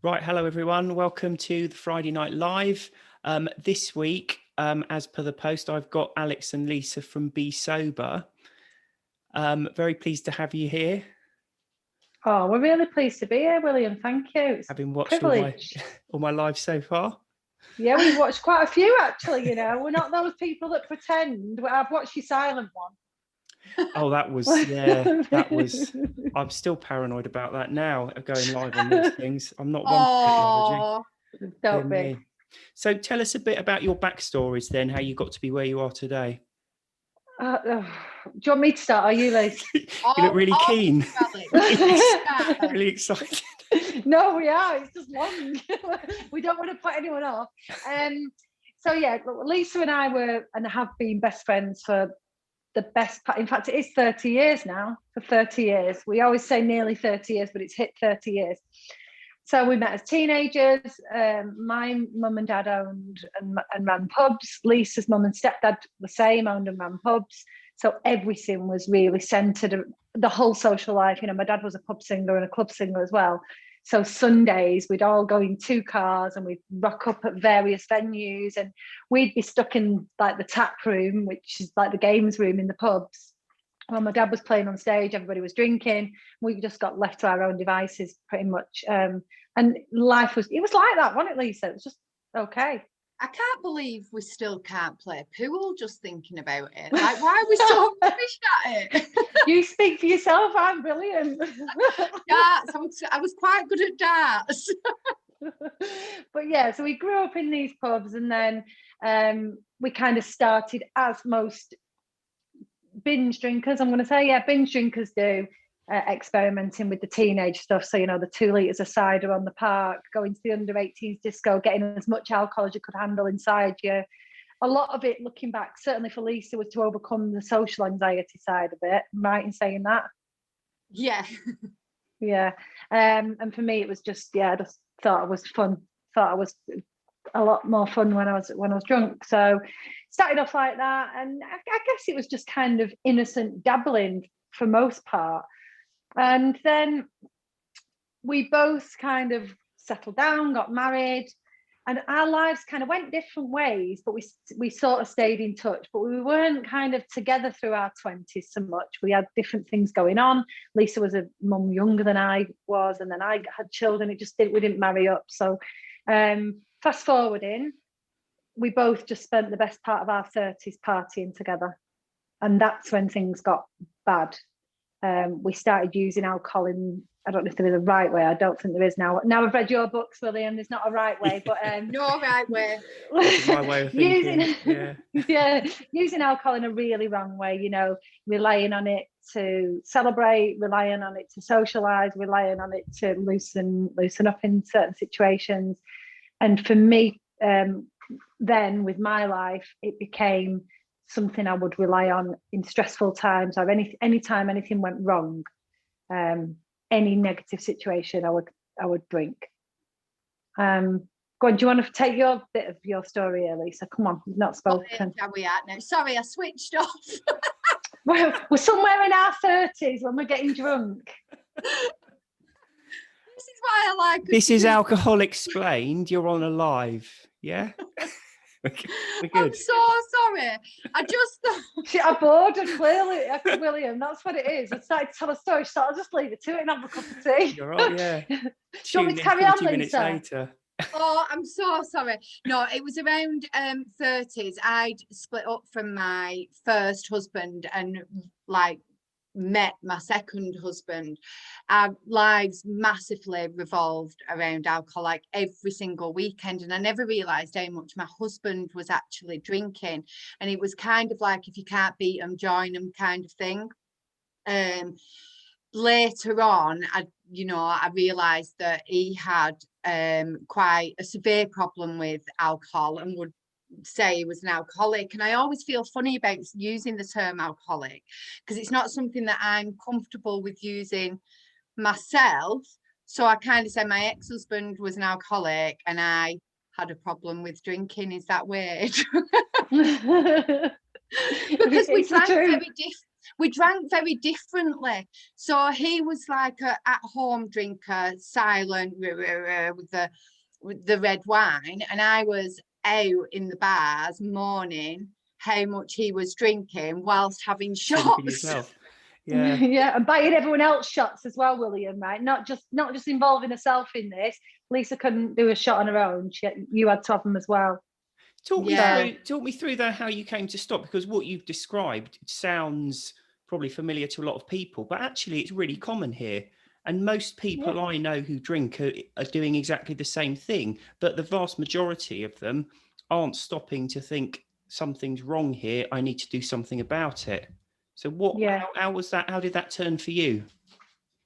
Right, hello everyone. Welcome to the Friday Night Live. This week, as per the post, I've got Alex and Lisa from Be Sober. Very pleased to have you here. Oh, we're really pleased to be here, William. Thank you. It's Having watched privilege. all my lives so far. Yeah, we've watched quite a few actually. We're not those people that pretend. I've watched your silent one. Oh, that was. I'm still paranoid about that now. Going live on these things. I'm not one for technology. Don't Dear be. me. So, tell us a bit about your backstories, then. How you got to be where you are today. Do you want me to start? Are you, Liz? You look really keen. Really excited. No, we are. It's just long. We don't want to put anyone off. So yeah, Lisa and I were and have been best friends for the best part. In fact, it is 30 years now. For 30 years, we always say nearly 30 years, but it's hit 30 years. So we met as teenagers. My mum and dad owned and ran pubs. Lisa's mum and stepdad the same, owned and ran pubs. So everything was really centred, the whole social life. My dad was a pub singer and a club singer as well. So Sundays, we'd all go in two cars and we'd rock up at various venues, and we'd be stuck in like the tap room, which is like the games room in the pubs. When my dad was playing on stage, everybody was drinking. We just got left to our own devices pretty much. And life was like that, wasn't it, Lisa? It was just okay. I can't believe we still can't play pool just thinking about it. Like, why are we so rubbish at it? You speak for yourself. I'm brilliant. Darts. I was quite good at darts. But yeah, so we grew up in these pubs, and then we kind of started, as most binge drinkers, I'm going to say, yeah, binge drinkers do, experimenting with the teenage stuff. So, the 2 litres of cider on the park, going to the under-18s disco, getting as much alcohol as you could handle inside you. A lot of it, looking back, certainly for Lisa, was to overcome the social anxiety side of it. Am I right in saying that? Yeah. Yeah. And for me, it was just, I just thought it was fun. Thought it was a lot more fun when I was drunk. So started off like that, and I guess it was just kind of innocent dabbling for most part. And then we both kind of settled down, got married, and our lives kind of went different ways, but we sort of stayed in touch. But we weren't kind of together through our 20s so much. We had different things going on. Lisa was a mum younger than I was, and then I had children. We didn't marry up. So fast forwarding, we both just spent the best part of our 30s partying together. And that's when things got bad. We started using alcohol I don't know if there is a right way. I don't think there is now. Now I've read your books, William, there's not a right way, but no right way. My way of thinking. Using alcohol in a really wrong way, relying on it to celebrate, relying on it to socialize, relying on it to loosen up in certain situations. And for me, then with my life, it became something I would rely on in stressful times, or any time anything went wrong, any negative situation, I would drink. Go on, do you want to take your bit of your story here, Lisa? Come on, you've not spoken. Where are we at now? Sorry, I switched off. Well, we're somewhere in our 30s when we're getting drunk. This is why I like it. This is Alcohol Explained. You're on a live, yeah? We're good. I'm so sorry. I just thought... I bored her, clearly, William. That's what it is. I started to tell a story, so I'll just leave it to it and have a cup of tea. You're right, yeah. Do you want me to carry on, Lisa? later? Oh, I'm so sorry. No, it was around 30s. I'd split up from my first husband and met my second husband. Our lives massively revolved around alcohol, like every single weekend, and I never realized how much my husband was actually drinking. And it was kind of like, if you can't beat them, join them kind of thing. Later on, I realized that he had quite a severe problem with alcohol and would say he was an alcoholic. And I always feel funny about using the term alcoholic because it's not something that I'm comfortable with using myself. So I kind of say my ex-husband was an alcoholic and I had a problem with drinking. Is that weird? Because we drank very we drank very differently. So he was like a at-home drinker, silent with the red wine, and I was out in the bars mourning how much he was drinking whilst having Drinking shots. yourself. Yeah. Yeah, and buying everyone else shots as well, William, right? Not just involving herself in this. Lisa couldn't do a shot on her own. You had to have them as well. Talk Yeah. me through though how you came to stop, because what you've described sounds probably familiar to a lot of people, but actually it's really common here. And most people I know who drink are doing exactly the same thing, but the vast majority of them aren't stopping to think something's wrong here. I need to do something about it. So how was that? How did that turn for you?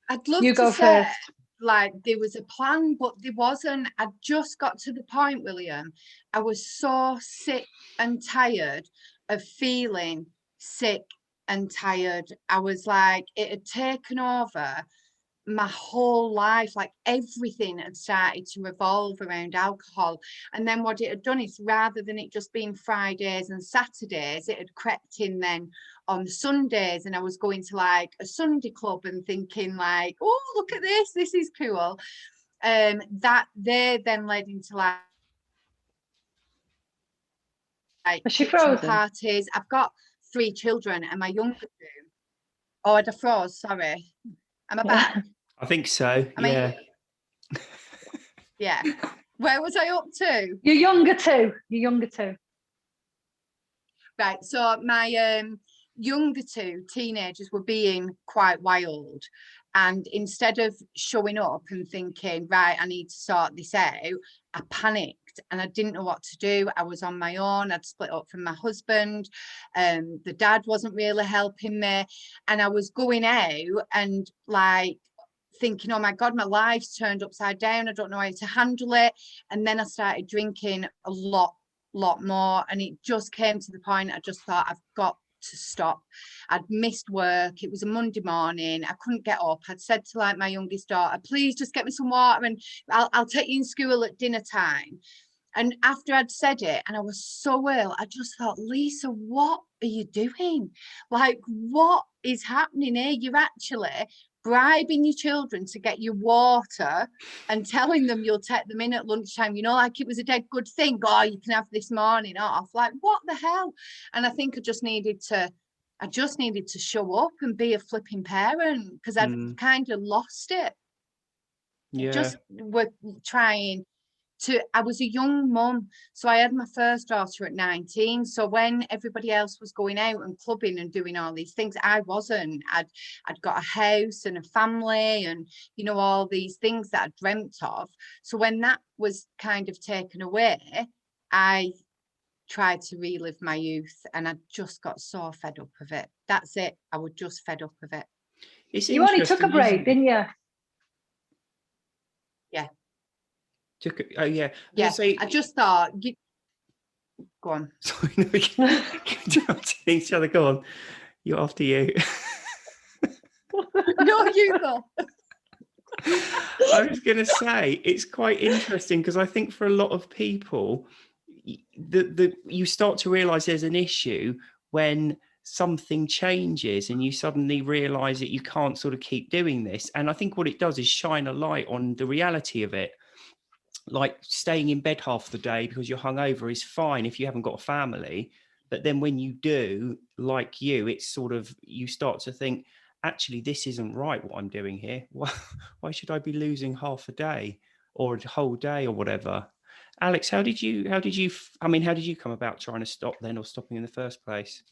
I'd love You to go say first. like there was a plan, but there wasn't. I just got to the point, William. I was so sick and tired of feeling sick and tired. I was like, it had taken over my whole life, like everything had started to revolve around alcohol. And then what it had done is, rather than it just being Fridays and Saturdays, it had crept in then on Sundays, and I was going to like a Sunday club and thinking like, oh, look at this is cool. That they then led into like Was she kitchen frozen? parties. I've got 3 children, and my younger two. Oh, I'd have froze, sorry. Am I back? I think so. I mean, Yeah. yeah. Where was I up to? You're younger too. Right. So my younger 2 teenagers were being quite wild. And instead of showing up and thinking, right, I need to sort this out, I panicked and I didn't know what to do. I was on my own. I'd split up from my husband. The dad wasn't really helping me. And I was going out and like thinking, oh my God, my life's turned upside down. I don't know how to handle it. And then I started drinking a lot more. And it just came to the point, I just thought, I've got to stop. I'd missed work. It was a Monday morning. I couldn't get up. I'd said to like my youngest daughter, please just get me some water and I'll take you in school at dinner time. And after I'd said it and I was so ill, I just thought, Lisa, what are you doing? Like, what is happening here? You're actually bribing your children to get you water and telling them you'll take them in at lunchtime, you know, like it was a dead good thing. Oh, you can have this morning off. Like, what the hell? And I think I just needed to show up and be a flipping parent, because I'd kind of lost it. Yeah. Just were trying to, I was a young mum, so I had my first daughter at 19. So when everybody else was going out and clubbing and doing all these things, I wasn't. I'd got a house and a family and, you know, all these things that I dreamt of. So when that was kind of taken away, I tried to relive my youth, and I just got so fed up of it. That's it. I was just fed up of it. You only took a break, didn't you? Yeah. Oh yeah. Yeah. I just thought, go on. Sorry, no, we can interrupt each other. Go on. You're after you. No, you go. I was going to say it's quite interesting, because I think for a lot of people, you start to realise there's an issue when something changes and you suddenly realise that you can't sort of keep doing this. And I think what it does is shine a light on the reality of it. Like staying in bed half the day because you're hungover is fine if you haven't got a family. But then when you do, like you, it's sort of, you start to think, actually, this isn't right what I'm doing here. Why should I be losing half a day or a whole day or whatever? Alex, how did you come about trying to stop then, or stopping in the first place?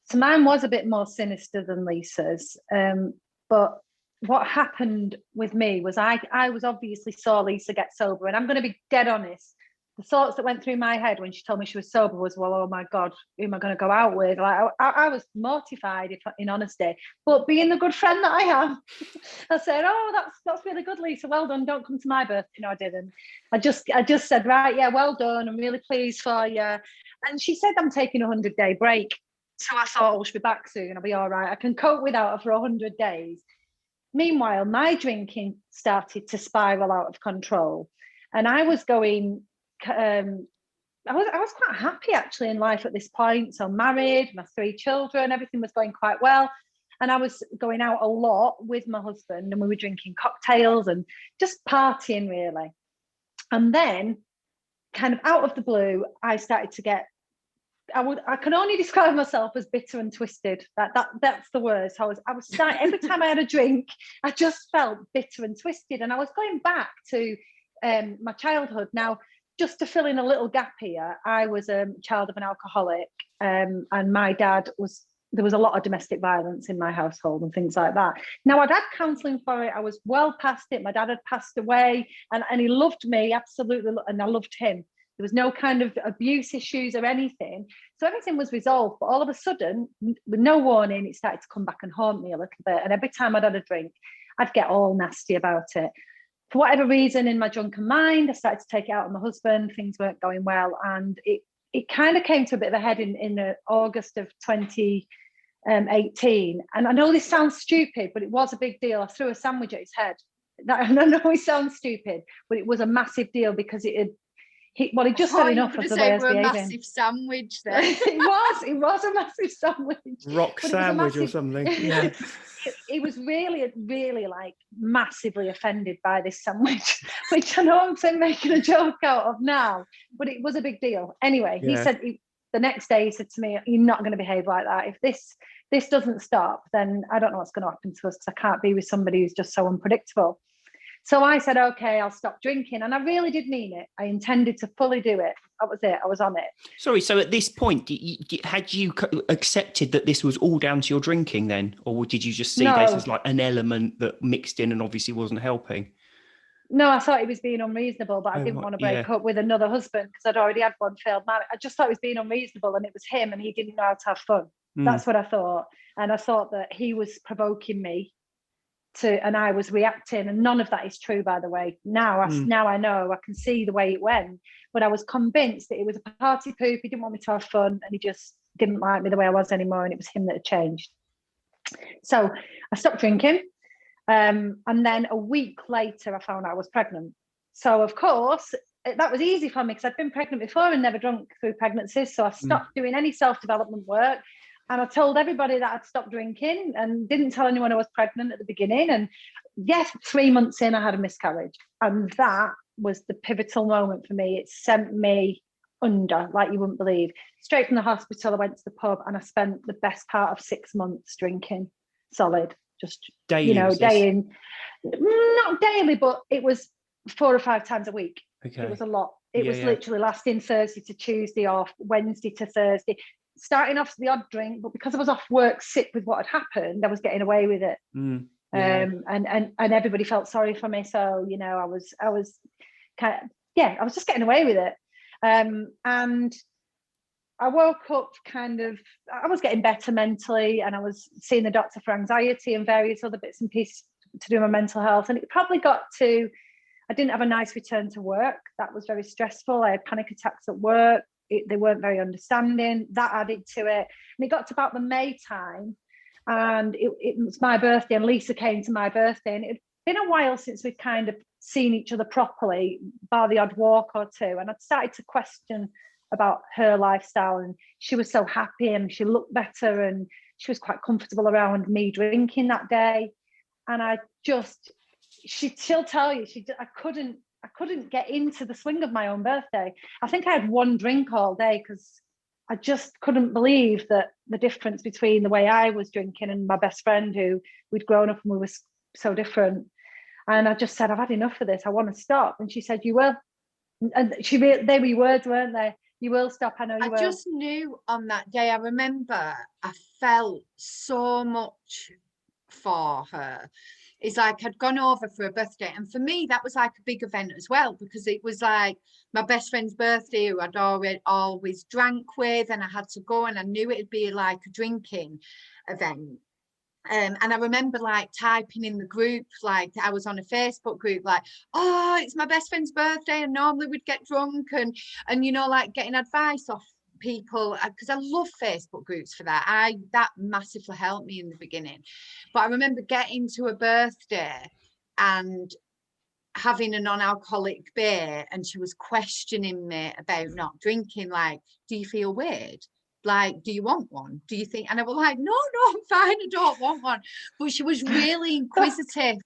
So mine was a bit more sinister than Lisa's. But what happened with me was I was obviously saw Lisa get sober, and I'm going to be dead honest. The thoughts that went through my head when she told me she was sober was, well, oh my God, who am I going to go out with? Like I was mortified, if in honesty. But being the good friend that I am, I said, oh, that's really good, Lisa. Well done. Don't come to my birthday. No, I didn't. I just said, right, yeah, well done. I'm really pleased for you. And she said, I'm taking a 100-day break. So I thought, oh, she'll be back soon. I'll be all right. I can cope without her for 100 days. Meanwhile, my drinking started to spiral out of control. And I was going, I was quite happy actually in life at this point. So married, my 3 children, everything was going quite well. And I was going out a lot with my husband, and we were drinking cocktails and just partying really. And then kind of out of the blue, I started to get, I can only describe myself as bitter and twisted. That's the word. So I was starting, every time I had a drink, I just felt bitter and twisted. And I was going back to my childhood. Now, just to fill in a little gap here, I was a child of an alcoholic, and my dad was, there was a lot of domestic violence in my household and things like that. Now, I'd had counselling for it. I was well past it. My dad had passed away, and he loved me, absolutely, and I loved him. There was no kind of abuse issues or anything. So everything was resolved. But all of a sudden, with no warning, it started to come back and haunt me a little bit. And every time I'd had a drink, I'd get all nasty about it. For whatever reason, in my drunken mind, I started to take it out on my husband. Things weren't going well. And it kind of came to a bit of a head in August of 2018. And I know this sounds stupid, but it was a big deal. I threw a sandwich at his head. And I know it sounds stupid, but it was a massive deal because it had, he just had enough of the way I was behaving. A massive sandwich then. it was a massive sandwich. Rock sandwich or something. Yeah. He was really, really like massively offended by this sandwich, which I know I'm saying making a joke out of now, but it was a big deal. Anyway, he said, the next day he said to me, "You're not going to behave like that. If this doesn't stop, then I don't know what's going to happen to us, because I can't be with somebody who's just so unpredictable." So I said, okay, I'll stop drinking. And I really did mean it. I intended to fully do it. That was it. I was on it. Sorry, so at this point, had you accepted that this was all down to your drinking then? Or did you just see this as like an element that mixed in and obviously wasn't helping? No, I thought he was being unreasonable, but I didn't want to break up with another husband because I'd already had one failed marriage. I just thought he was being unreasonable, and it was him, and he didn't know how to have fun. That's what I thought. And I thought that he was provoking me and I was reacting, and none of that is true, by the way. Now I know, I can see the way it went, but I was convinced that it was a party poop. He didn't want me to have fun, and he just didn't like me the way I was anymore, and it was him that had changed. So I stopped drinking, and then a week later I found out I was pregnant. So of course that was easy for me because I'd been pregnant before and never drunk through pregnancies. So I stopped doing any self-development work. And I told everybody that I'd stopped drinking and didn't tell anyone I was pregnant at the beginning. And yes, 3 months in, I had a miscarriage. And that was the pivotal moment for me. It sent me under, like you wouldn't believe. Straight from the hospital, I went to the pub, and I spent the best part of 6 months drinking solid. Just, daily, day in. Not daily, but it was 4 or 5 times a week. Okay. It was a lot. It was literally lasting Thursday to Tuesday, off Wednesday to Thursday. Starting off the odd drink, but because I was off work sick with what had happened, I was getting away with it. And everybody felt sorry for me. So, I was kind of, I was just getting away with it. And I woke up I was getting better mentally, and I was seeing the doctor for anxiety and various other bits and pieces to do with my mental health. And it probably got to, I didn't have a nice return to work. That was very stressful. I had panic attacks at work. They weren't very understanding. That added to it. And it got to about the May time, and it was my birthday, and Lisa came to my birthday, and it'd been a while since we'd kind of seen each other properly, bar the odd walk or two. And I'd started to question about her lifestyle, and she was so happy and she looked better, and she was quite comfortable around me drinking that day. And she'll tell you, I couldn't get into the swing of my own birthday. I think I had one drink all day because I just couldn't believe that the difference between the way I was drinking and my best friend, who we'd grown up and we were so different. And I just said, I've had enough of this. I want to stop. And she said, you will. And they were your words, weren't they? You will stop. I know you will. I just knew on that day. I remember I felt so much for her. It's like I'd gone over for a birthday, and for me that was like a big event as well, because it was like my best friend's birthday, who I'd always drank with, and I had to go, and I knew it'd be like a drinking event. And I remember like typing in the group, like I was on a Facebook group, like, oh, it's my best friend's birthday, and normally we'd get drunk, and like getting advice off people, because I love Facebook groups for that. That massively helped me in the beginning. But I remember getting to a birthday and having a non-alcoholic beer, and she was questioning me about not drinking, like, do you feel weird? like, do you want one? Do you think? And I was like, no, I'm fine, I don't want one. But she was really inquisitive.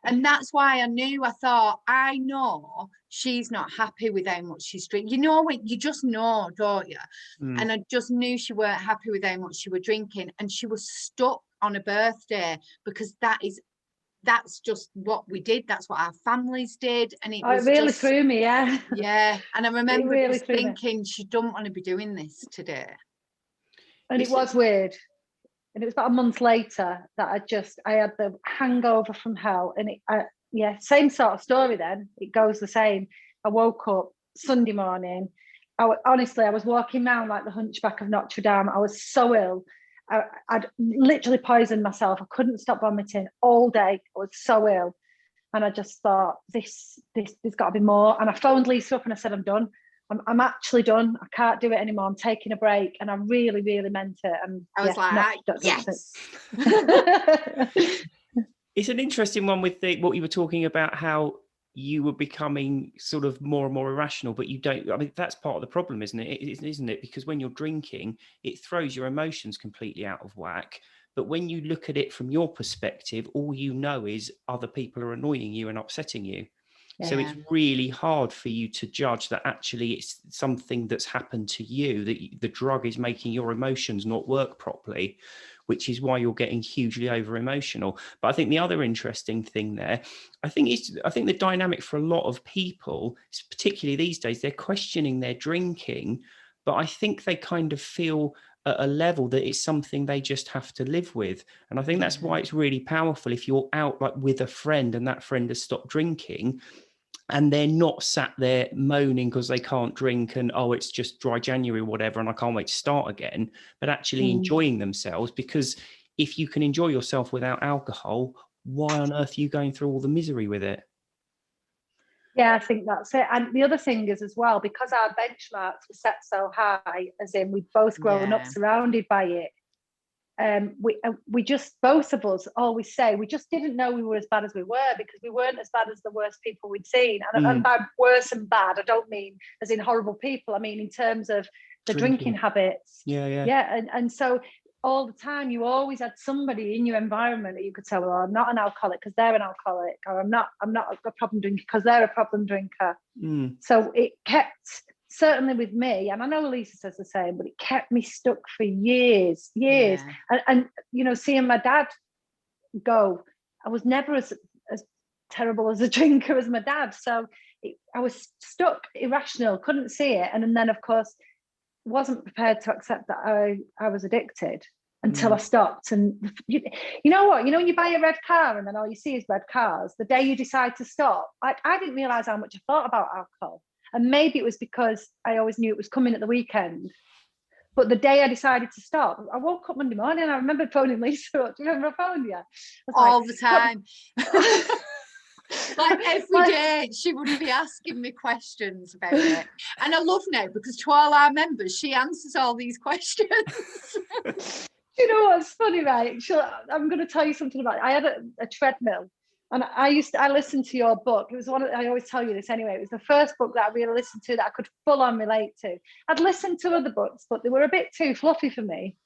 And that's why I thought, I know she's not happy with how much she's drinking. You know, when you just know, don't you? And I just knew she weren't happy with how much she was drinking. And she was stuck on a birthday, because that's just what we did. That's what our families did. And it was really just, threw me, yeah. Yeah. And I remember really just thinking, she don't want to be doing this today. And it was weird. And it was about a month later that I had the hangover from hell. And same sort of story then. It goes the same. I woke up Sunday morning. Honestly, I was walking around like the Hunchback of Notre Dame. I was so ill. I'd literally poisoned myself. I couldn't stop vomiting all day. I was so ill. And I just thought, there's got to be more. And I phoned Lisa up and I said, I'm done. I'm actually done. I can't do it anymore. I'm taking a break. And I really, really meant it. And I was yes. It's an interesting one with what you were talking about, how you were becoming sort of more and more irrational, but you don't. I mean, that's part of the problem, isn't it? Isn't it? Because when you're drinking, it throws your emotions completely out of whack. But when you look at it from your perspective, all you know is other people are annoying you and upsetting you. Yeah. So it's really hard for you to judge that actually it's something that's happened to you, that the drug is making your emotions not work properly, which is why you're getting hugely over emotional. But I think the other interesting thing there, I think the dynamic for a lot of people, particularly these days, they're questioning their drinking, but I think they kind of feel at a level that it's something they just have to live with. And I think that's why it's really powerful if you're out like with a friend and that friend has stopped drinking, and they're not sat there moaning because they can't drink and, oh, it's just dry January or whatever, and I can't wait to start again, but actually enjoying themselves. Because if you can enjoy yourself without alcohol, why on earth are you going through all the misery with it? Yeah, I think that's it. And the other thing is as well, because our benchmarks were set so high, as in we'd both grown up surrounded by it, we just, both of us always say we just didn't know we were as bad as we were, because we weren't as bad as the worst people we'd seen. And by worse and bad, I don't mean as in horrible people. I mean in terms of the drinking habits. Yeah. And so all the time you always had somebody in your environment that you could say, well, I'm not an alcoholic because they're an alcoholic, or I'm not a problem drinker because they're a problem drinker. So it kept, certainly with me, and I know Lisa says the same, but it kept me stuck for years. And you know, seeing my dad go, I was never as terrible as a drinker as my dad. So I was stuck, irrational, couldn't see it. And then of course wasn't prepared to accept that I was addicted until I stopped. And you know what, you know, when you buy a red car and then all you see is red cars, the day you decide to stop, I didn't realize how much I thought about alcohol. And maybe it was because I always knew it was coming at the weekend. But the day I decided to stop, I woke up Monday morning and I remember phoning Lisa up. Do you remember I phoned you? All the time. Like every day she would be asking me questions about it. And I love now, because to all our members, she answers all these questions. You know what's funny, right? I'm going to tell you something about it. I had a treadmill. And I listened to your book. It was I always tell you this anyway, it was the first book that I really listened to that I could full on relate to. I'd listened to other books, but they were a bit too fluffy for me.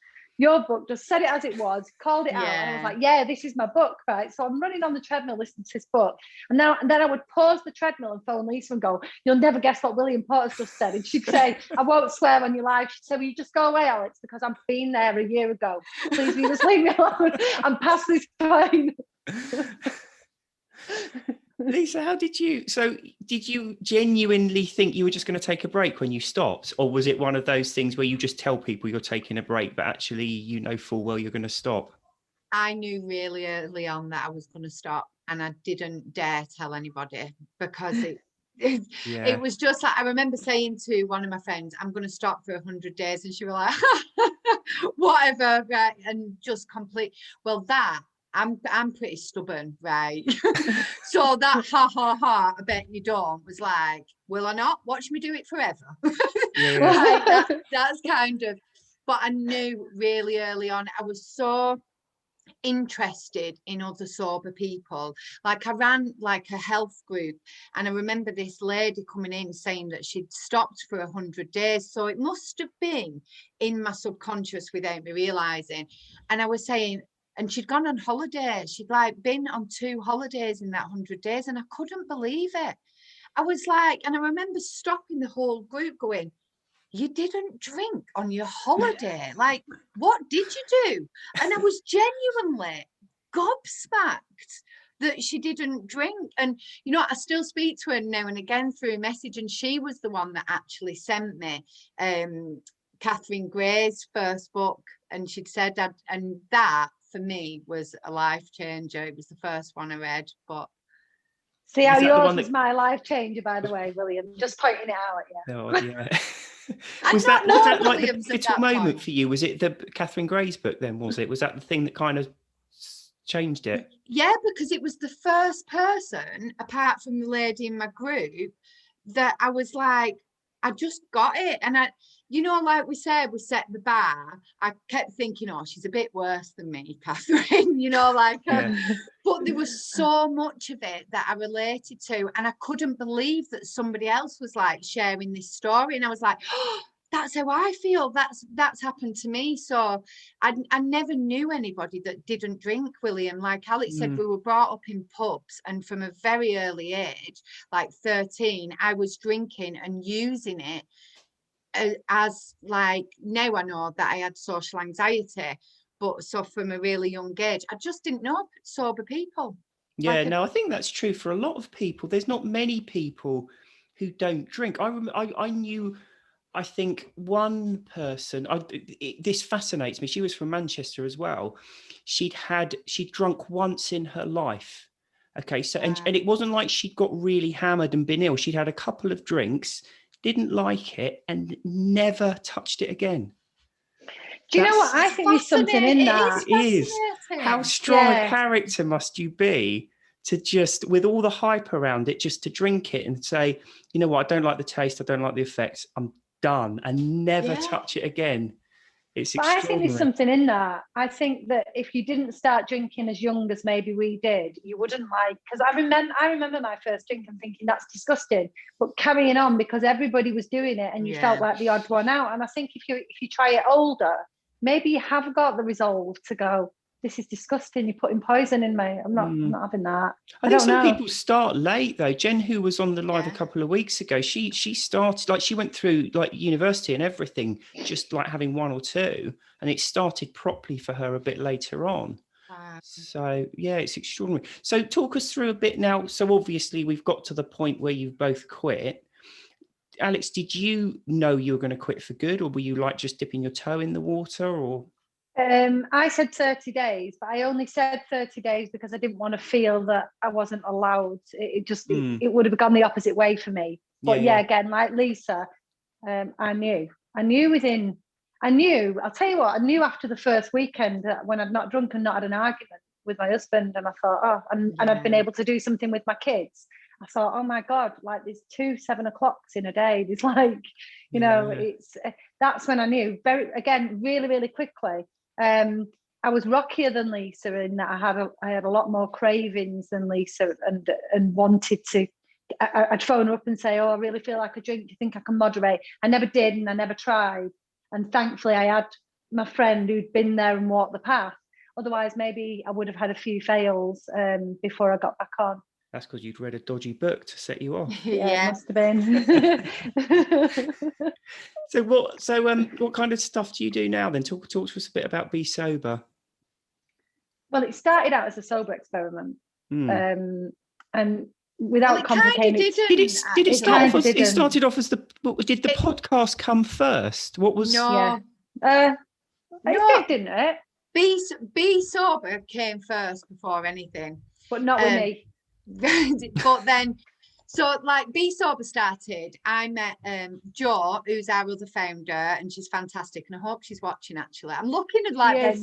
Your book just said it as it was, called it out. And I was like, yeah, this is my book, right? So I'm running on the treadmill listening to this book. And then I would pause the treadmill and phone Lisa and go, you'll never guess what William Porter's just said. And she'd say, I won't swear on your life. She'd say, will you just go away, Alex? Because I've been there a year ago. Please, will you just leave me alone? I'm past this point. Lisa, did you genuinely think you were just going to take a break when you stopped? Or was it one of those things where you just tell people you're taking a break, but actually you know full well you're going to stop? I knew really early on that I was going to stop, and I didn't dare tell anybody, because it was just like, I remember saying to one of my friends, I'm going to stop for 100 days. And she was like, whatever, right? And just complete, well, that, I'm pretty stubborn, right? So that I bet you don't was like, will I not? Watch me do it forever. Like that's kind of, but I knew really early on, I was so interested in other sober people. Like I ran like a health group, and I remember this lady coming in saying that she'd stopped for 100 days, so it must have been in my subconscious without me realizing. And I was saying, and she'd gone on holiday, she'd like been on 2 holidays in that 100 days, and I couldn't believe it. I was like, and I remember stopping the whole group going, you didn't drink on your holiday. Like, what did you do? And I was genuinely gobsmacked that she didn't drink. And, you know, I still speak to her now and again through a message. And she was the one that actually sent me Catherine Gray's first book. And she'd said that, and that for me was a life changer. It was the first one I read, but see how yours was my life changer, by the way, William. Just pointing it out. Yeah. Oh, yeah. was that like the pivotal moment for you? Was it the Catherine Gray's book then, was it? Was that the thing that kind of changed it? Yeah, because it was the first person, apart from the lady in my group, that I was like, I just got it. And I, you know, like we said, we set the bar. I kept thinking, oh, she's a bit worse than me, Catherine, you know, like, but there was so much of it that I related to. And I couldn't believe that somebody else was like sharing this story. And I was like, oh, that's how I feel. That's happened to me. So I never knew anybody that didn't drink, William. Like Alex said, we were brought up in pubs, and from a very early age, like 13, I was drinking and using it as like, now I know that I had social anxiety, but so from a really young age, I just didn't know sober people. Yeah, like no, I think that's true for a lot of people. There's not many people who don't drink. I knew, I think one person, this fascinates me. She was from Manchester as well. She'd drunk once in her life. Okay. So, and it wasn't like she'd got really hammered and been ill. She'd had a couple of drinks, didn't like it, and never touched it again. Do you know what? I think there's something in that. It is. How strong a character must you be to just, with all the hype around it, just to drink it and say, you know what, I don't like the taste, I don't like the effects, I'm done, and never touch it again. It's extraordinary. I think there's something in that. I think that if you didn't start drinking as young as maybe we did, you wouldn't like, because I remember my first drink and thinking that's disgusting, but carrying on because everybody was doing it and you felt like the odd one out. And I think if you try it older, maybe you have got the resolve to go, this is disgusting, you're putting poison in me. I'm not having that. I think some people start late though. Jen, who was on the live a couple of weeks ago, she started, like, she went through like university and everything, just like having 1 or 2, and it started properly for her a bit later on. So yeah, it's extraordinary. So talk us through a bit now. So obviously we've got to the point where you've both quit. Alex, did you know you were going to quit for good, or were you like just dipping your toe in the water? Or I said 30 days, but I only said 30 days because I didn't want to feel that I wasn't allowed. It would have gone the opposite way for me. But again, like Lisa, I knew I'll tell you what, I knew after the first weekend when I'd not drunk and not had an argument with my husband, and I thought, and I'd been able to do something with my kids. I thought, oh my God, like there's 2 7 o'clocks in a day. There's like, you know, that's when I knew really, really quickly. I was rockier than Lisa in that I had a lot more cravings than Lisa, and wanted to. I'd phone her up and say, oh, I really feel like a drink. Do you think I can moderate? I never did, and I never tried. And thankfully, I had my friend who'd been there and walked the path. Otherwise, maybe I would have had a few fails before I got back on. That's because you'd read a dodgy book to set you off. It must have been. So what kind of stuff do you do now then? Talk to us a bit about Be Sober. Well, it started out as a sober experiment, and without complicating it. Did it start off as it started off as the podcast come first? What was it didn't it? Be Sober came first before anything, but not with me. But then, so like Be Sober started, I met Jo, who's our other founder, and she's fantastic, and I hope she's watching. Actually, I'm looking at like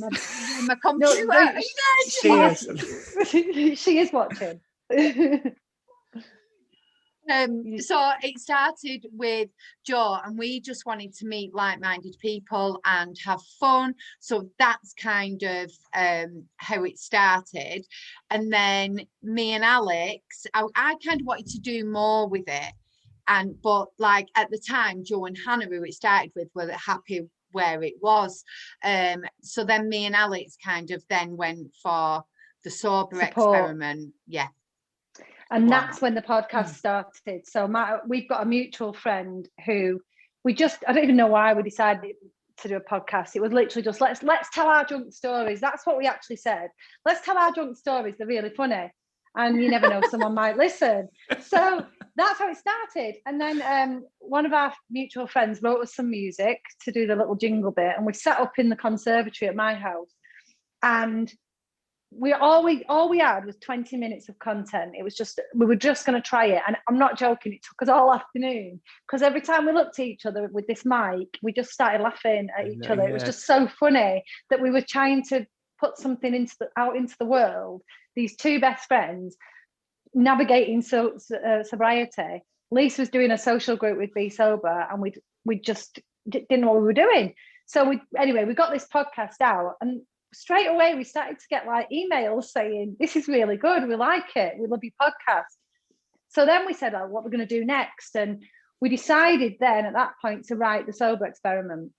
my computer. She is watching. So it started with Joe, and we just wanted to meet like-minded people and have fun. So that's kind of how it started. And then me and Alex, I kind of wanted to do more with it. But like at the time, Joe and Hannah, who it started with, were happy where it was. So then me and Alex kind of then went for the sober experiment. Yeah. And that's when the podcast started. So we've got a mutual friend who I don't even know why we decided to do a podcast. It was literally just let's tell our drunk stories. That's what we actually said. Let's tell our drunk stories. They're really funny. And you never know, someone might listen. So that's how it started. And then one of our mutual friends wrote us some music to do the little jingle bit. And we sat up in the conservatory at my house. And all we had was 20 minutes of content. It was just, we were just going to try it. And I'm not joking, it took us all afternoon, because every time we looked at each other with this mic, we just started laughing at each other. It was just so funny that we were trying to put something out into the world. These two best friends navigating sobriety. Lisa was doing a social group with Be Sober, and we just didn't know what we were doing. So we got this podcast out, and straight away we started to get like emails saying, this is really good, we like it, we love your podcast. So then we said, oh, what we're going to do next. And we decided then at that point to write the sober experiment.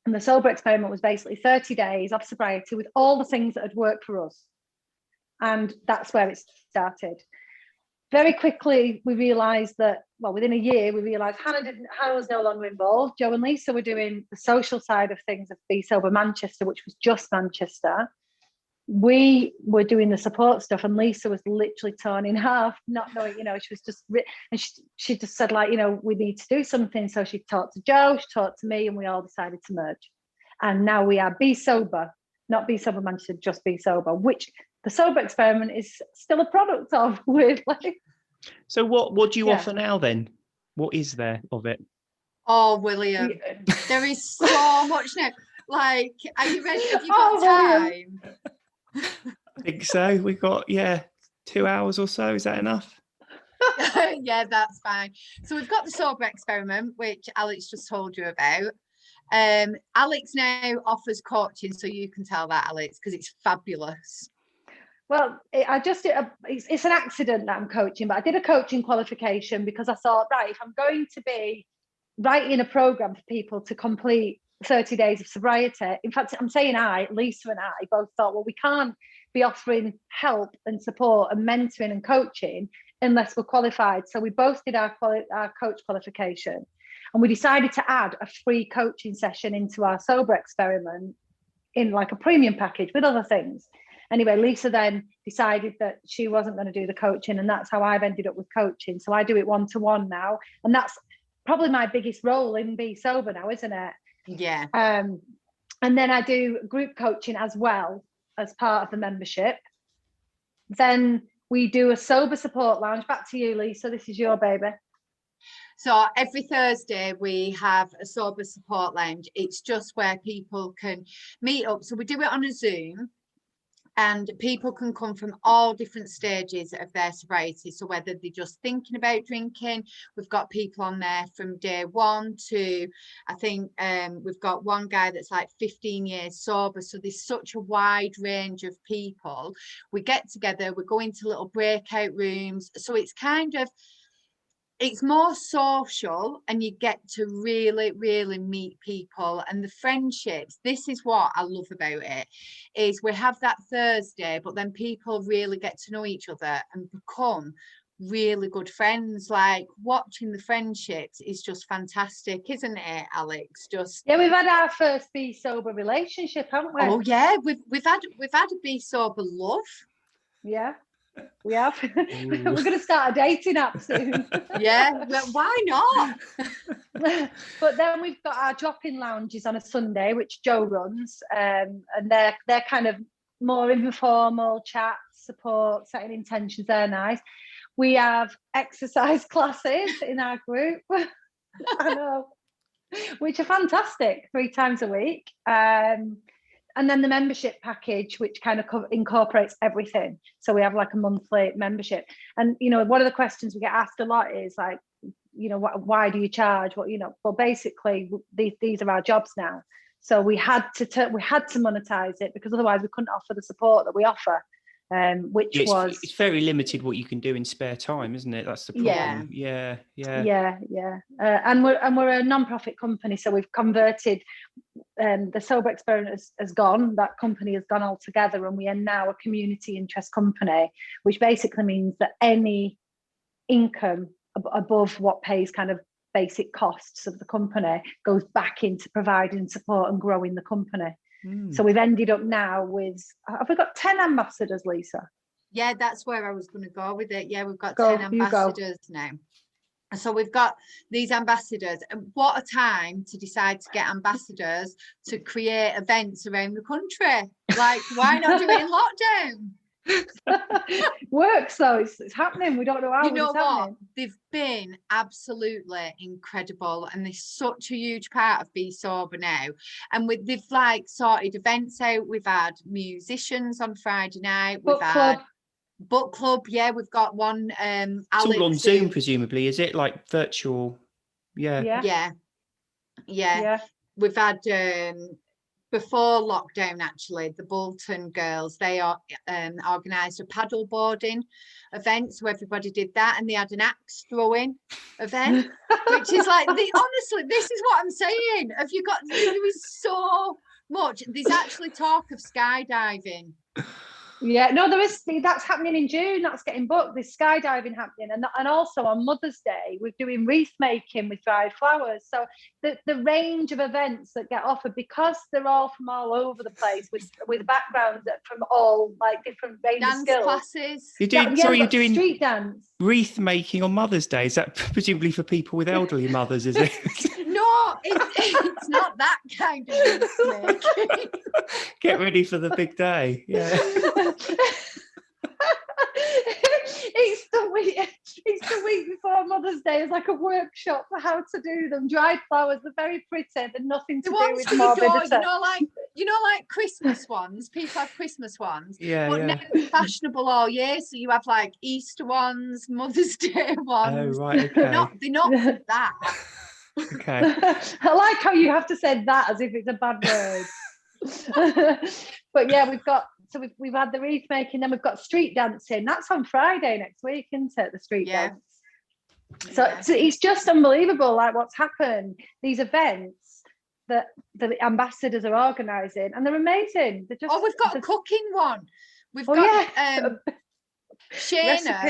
And the sober experiment was basically 30 days of sobriety with all the things that had worked for us. And that's where it started. Very quickly, we realised that, well, within a year, we realised Hannah was no longer involved. Joe and Lisa were doing the social side of things of Be Sober Manchester, which was just Manchester. We were doing the support stuff, and Lisa was literally torn in half, not knowing, she was just, and she just said, like, we need to do something. So she talked to Joe, she talked to me, and we all decided to merge. And now we are Be Sober, not Be Sober Manchester, just Be Sober, which the sober experiment is still a product of, weirdly. So what do you offer now then? What is there of it? Oh, William, there is so much now. Like, are you ready? Have you got time? I think so. We've got 2 hours or so. Is that enough? Yeah, that's fine. So we've got the sober experiment, which Alex just told you about. Alex now offers coaching, so you can tell that, Alex, because it's fabulous. Well, it's an accident that I'm coaching, but I did a coaching qualification because I thought, right, if I'm going to be writing a program for people to complete 30 days of sobriety, in fact, I'm saying Lisa and I both thought, well, we can't be offering help and support and mentoring and coaching unless we're qualified. So we both did our coach qualification, and we decided to add a free coaching session into our sober experiment in like a premium package with other things. Anyway, Lisa then decided that she wasn't going to do the coaching, and that's how I've ended up with coaching. So I do it one-to-one now, and that's probably my biggest role in Be Sober now, isn't it? Yeah. And then I do group coaching as well as part of the membership. Then we do a sober support lounge. Back to you, Lisa. This is your baby. So every Thursday we have a sober support lounge. It's just where people can meet up. So we do it on a Zoom. And people can come from all different stages of their sobriety. So whether they're just thinking about drinking, we've got people on there from day one to, I think we've got one guy that's like 15 years sober. So there's such a wide range of people. We get together, we go into little breakout rooms. So it's more social, and you get to really, really meet people, and the friendships. This is what I love about it, is we have that Thursday, but then people really get to know each other and become really good friends. Like, watching the friendships is just fantastic, isn't it, Alex? We've had our first Be Sober relationship, haven't we? Oh yeah, we've had a Be Sober love. Yeah. We have. We're going to start a dating app soon. Yeah, well, why not? But then we've got our drop-in lounges on a Sunday, which Joe runs, and they're kind of more informal chat, support, setting intentions. They're nice. We have exercise classes in our group. I know, which are fantastic, 3 times a week. And then the membership package, which kind of incorporates everything. So we have like a monthly membership. And, you know, one of the questions we get asked a lot is like, you know, why do you charge? Well, you know, well, basically these are our jobs now. So we had to monetize it, because otherwise we couldn't offer the support that we offer. It's very limited what you can do in spare time, isn't it? That's the problem. Yeah. And we're a non-profit company, so we've converted. The Sober Experiment has gone. That company has gone altogether, and we are now a community interest company, which basically means that any income above what pays kind of basic costs of the company goes back into providing support and growing the company. So we've ended up now with, have we got 10 ambassadors, Lisa? Yeah, that's where I was going to go with it. Yeah, we've got 10 ambassadors now. So we've got these ambassadors. And what a time to decide to get ambassadors to create events around the country. Like, why not do it in lockdown? Works though, it's happening. We don't know how. You know it's what? Happening. They've been absolutely incredible, and they're such a huge part of Be Sober now. And they've like sorted events out. We've had musicians on Friday night. We've had book club. Yeah, we've got one. It's all on Zoom, presumably, is it? Like virtual? Yeah. We've had before lockdown, actually, the Bolton girls, they are organised a paddle boarding event, so everybody did that, and they had an axe throwing event, which is like, honestly, this is what I'm saying. Have you got? There is so much. There's actually talk of skydiving. Yeah, no, there is. That's happening in June. That's getting booked. There's skydiving happening, and also on Mother's Day we're doing wreath making with dried flowers. So the range of events that get offered, because they're all from all over the place with backgrounds from all like different range of skills. Classes. You're doing street dance, wreath making on Mother's Day. Is that presumably for people with elderly mothers? Is it? No, it's not that kind of wreath making. Get ready for the big day. Yeah. It's the week before Mother's Day. It's like a workshop for how to do them. Dried flowers, they're very pretty, they're nothing to do with morbidity. You know, like Christmas ones. People have Christmas ones. Yeah, but now it's fashionable all year. So you have like Easter ones, Mother's Day ones. Oh, right, okay. They're not for that. Okay. I like how you have to say that as if it's a bad word. But yeah, we've had the wreath making, then we've got street dancing. That's on Friday next week, isn't it? The street dance. So it's just unbelievable, like what's happened. These events that the ambassadors are organising, and they're amazing. We've got a cooking one. We've got Shayna,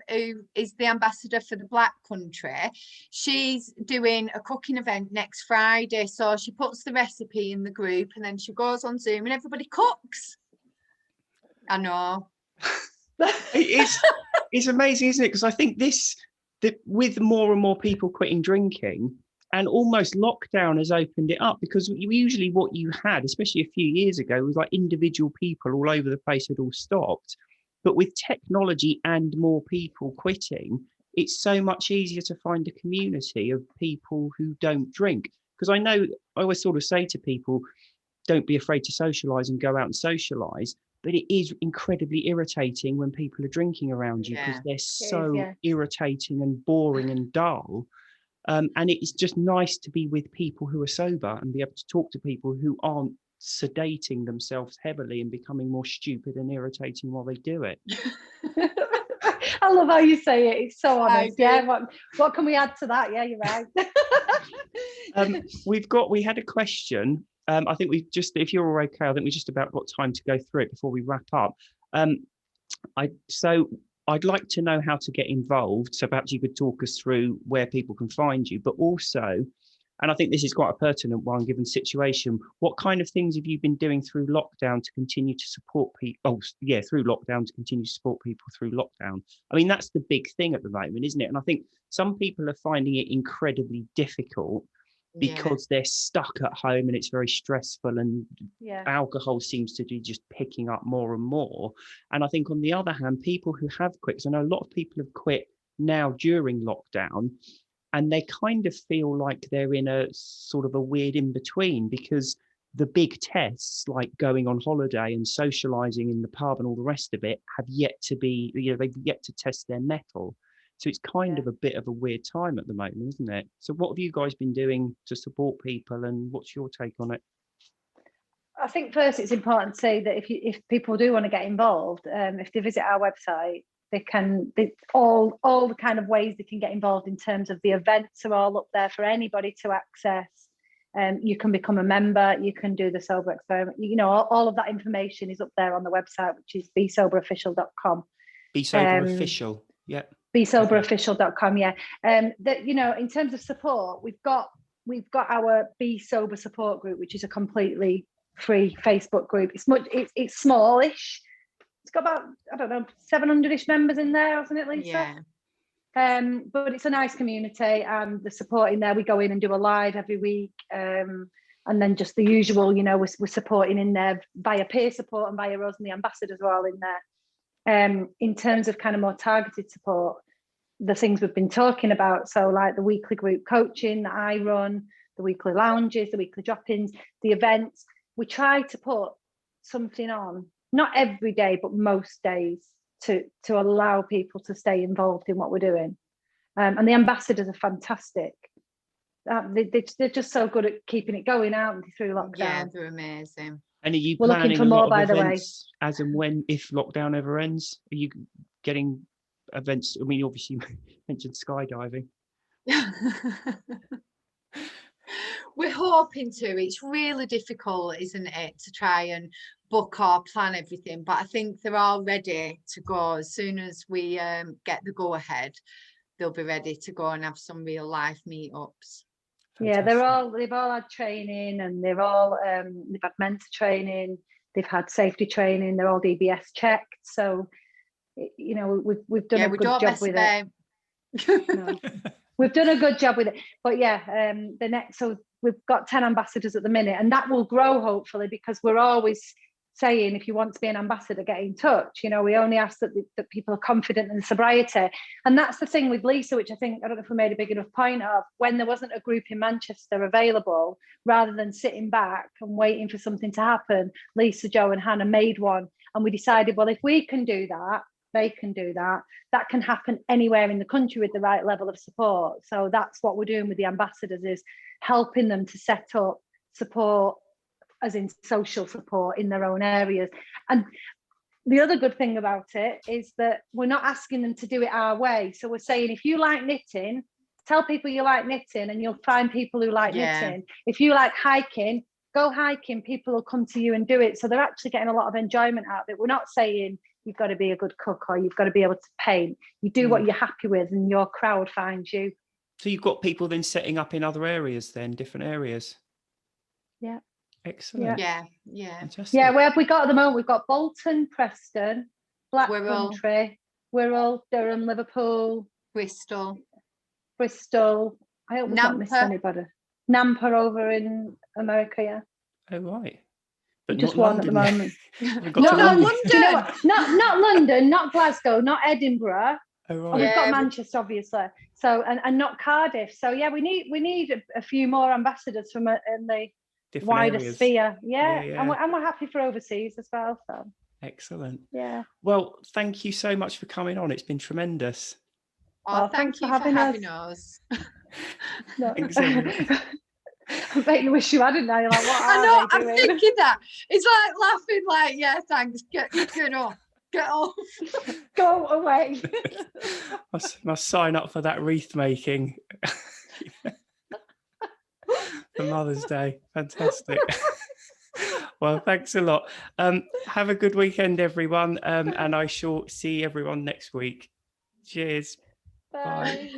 who is the ambassador for the Black Country. She's doing a cooking event next Friday, so she puts the recipe in the group and then she goes on Zoom and everybody cooks. I know. It's amazing, isn't it? Because I think with more and more people quitting drinking, and almost lockdown has opened it up, because usually what you had, especially a few years ago, was like individual people all over the place had all stopped. But with technology and more people quitting, it's so much easier to find a community of people who don't drink. Because I always sort of say to people, don't be afraid to socialise and go out and socialise. But it is incredibly irritating when people are drinking around you, because they're so irritating and boring and dull. And it's just nice to be with people who are sober and be able to talk to people who aren't sedating themselves heavily and becoming more stupid and irritating while they do it. I love how you say it. It's so honest. Yeah. What can we add to that? Yeah, you're right. We had a question. I think if you're all okay, I think we just about got time to go through it before we wrap up. I'd like to know how to get involved. So perhaps you could talk us through where people can find you, but also, and I think this is quite a pertinent one given the situation, what kind of things have you been doing through lockdown to continue to support people? Through lockdown to continue to support people through lockdown. I mean, that's the big thing at the moment, isn't it? And I think some people are finding it incredibly difficult because they're stuck at home and it's very stressful, and alcohol seems to be just picking up more and more. And I think on the other hand, people who have quit, because I know a lot of people have quit now during lockdown, and they kind of feel like they're in a sort of a weird in between, because the big tests like going on holiday and socializing in the pub and all the rest of it have yet to be, they've yet to test their mettle. So it's kind of a bit of a weird time at the moment, isn't it? So what have you guys been doing to support people, and what's your take on it? I think first it's important to say that if people do want to get involved, if they visit our website, all the kind of ways they can get involved in terms of the events are all up there for anybody to access. You can become a member, you can do the sober experiment, all of that information is up there on the website, which is besoberofficial.com. Be Sober Official, yeah. besoberofficial.com, yeah. In terms of support, we've got our Be Sober support group, which is a completely free Facebook group. It's smallish. It's got about, I don't know, 700-ish members in there, hasn't it, Lisa? Yeah. But it's a nice community, and the support in there, we go in and do a live every week, and then just the usual, we're supporting in there via peer support and via us, and the ambassadors are all in there. In terms of kind of more targeted support, the things we've been talking about, so like the weekly group coaching that I run, the weekly lounges, the weekly drop-ins, the events, we try to put something on, not every day, but most days, to allow people to stay involved in what we're doing. And the ambassadors are fantastic. They're just so good at keeping it going, aren't they, through lockdown? Yeah, they're amazing. And are you We're looking planning for a more, lot by of the way. events as and when, if lockdown ever ends? Are you getting events? I mean, obviously you mentioned skydiving. We're hoping to. It's really difficult, isn't it, to try and book or plan everything, but I think they're all ready to go. As soon as we get the go ahead, they'll be ready to go and have some real life meetups. Yeah, they've all had training, and they've had mentor training, they've had safety training, they're all DBS checked, so we've done a good job with it. No. We've done a good job with it, but so we've got 10 ambassadors at the minute, and that will grow hopefully, because we're always saying, if you want to be an ambassador, get in touch. We only ask that people are confident in sobriety. And that's the thing with Lisa, which I don't know if we made a big enough point of, when there wasn't a group in Manchester available, rather than sitting back and waiting for something to happen, Lisa, Joe and Hannah made one. And we decided, well, if we can do that, they can do that. That can happen anywhere in the country with the right level of support. So that's what we're doing with the ambassadors, is helping them to set up support, as in social support in their own areas. And the other good thing about it is that we're not asking them to do it our way. So we're saying, if you like knitting, tell people you like knitting, and you'll find people who like knitting. If you like hiking, go hiking, people will come to you and do it. So they're actually getting a lot of enjoyment out of it. We're not saying you've got to be a good cook or you've got to be able to paint. You do what you're happy with, and your crowd finds you. So you've got people then setting up in other areas, different areas? Yeah. Excellent. Yeah. Fantastic. Yeah, where have we got at the moment? We've got Bolton, Preston, Black Country, Wirral, Durham, Liverpool, Bristol. I hope we've not missed anybody. Nampa over in America, yeah. Oh, right. But just not one London at the moment. Not London. Do you know what? Not London, not Glasgow, not Edinburgh. Oh, right. And we've got Manchester, obviously. So and not Cardiff. So yeah, we need a few more ambassadors from in the different wider areas. Sphere. Yeah. And we're happy for overseas as well. So excellent. Yeah. Well, thank you so much for coming on. It's been tremendous. Oh, thank you for having us. No. I bet you wish you hadn't now. You're like, what I know, are they doing? I'm thinking that. It's like laughing, like, yeah, thanks. Get off. Get off. Go away. Must sign up for that wreath making for Mother's Day. Fantastic. Well, thanks a lot. Have a good weekend, everyone. And I shall see everyone next week. Cheers. Bye.